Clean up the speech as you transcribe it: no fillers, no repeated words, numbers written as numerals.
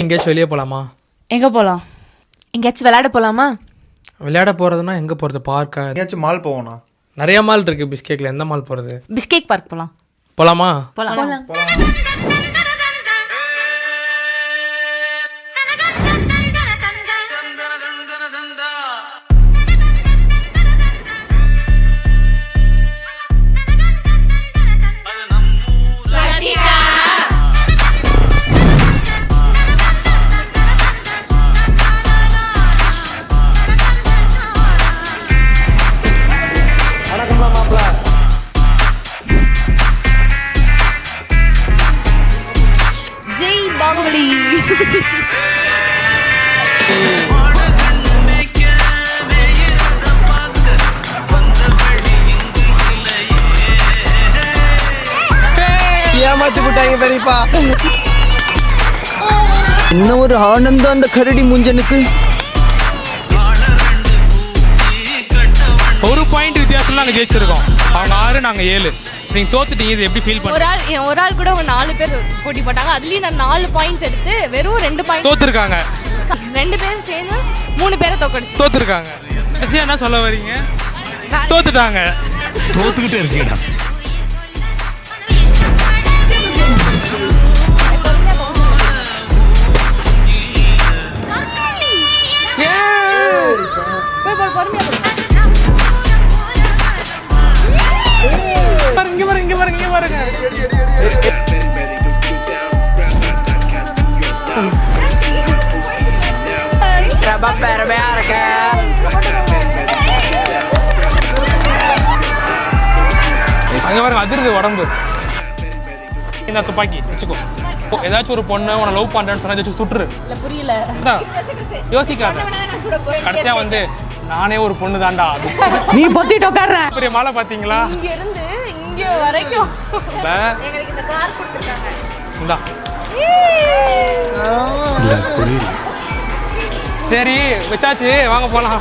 எங்கேயாச்சும் வெளியே போகலாமா? எங்க போலாம்? எங்கேயாச்சும் விளையாட போலாமா? விளையாட போகிறதுனா எங்கே போகிறது? பார்க்கா? எங்கேயாச்சும் மால் போவோம்ண்ணா. நிறைய மால் இருக்குது பிஸ்கேக்கில். எந்த மால் போகிறது? பிஸ்கேக் பார்க் போலாம். போகலாமா? போலாம். ஜெய் பாகுபலி. ஏமாத்தி விட்டாங்க பெரியப்பா. என்ன ஒரு ஆனந்தம் அந்த கரடி முஞ்சனுக்கு. ஒரு பாயிண்ட் வித்தியாசம் நாங்கள் ஜெயிச்சிருக்கோம். அவங்க 6 நாங்கள் 7. நீங்கள் தோத்துட்டீங்க. இது எப்படி ஃபீல் பண்ணுறீங்க? ஒரு ஆள் கூட 4 பேர் போட்டி போட்டாங்க. அதுலேயும் நான் 4 பாயிண்ட்ஸ் எடுத்து வெறும் 2 பாயிண்ட் தோத்துருக்காங்க. 2 பேரும் சேர்ந்து 3 பேரை தோக்கடிச்சு தோத்துருக்காங்க. என்ன சொல்ல வரீங்க? தோத்துட்டாங்க. தோத்துக்கிட்டே இருக்கீடா. பொறுமையா இங்க பாருங்க. அங்க பாருங்க, அதிர்ந்து உடம்பு. இந்த துப்பாக்கி வச்சுக்கோ. ஏதாச்சும் ஒரு பொண்ணு உன லவ் பண்றேன்னு சொன்னா ஏதாச்சும் சுட்டுரு. இல்ல புரியல. யோசிக்காத. கடைசியா வந்து நானே ஒரு பொண்ணு தான்டா. நீ பொத்திட்டு உட்கார்ற. பெரிய மாலை பாத்தீங்களா? இங்க இருந்து இங்க வரைக்கும் இல்ல. எங்களுக்கு இந்த கார் கொடுத்திருக்காங்க. இந்தா. சரி வச்சாச்சு, வாங்க போலாம்.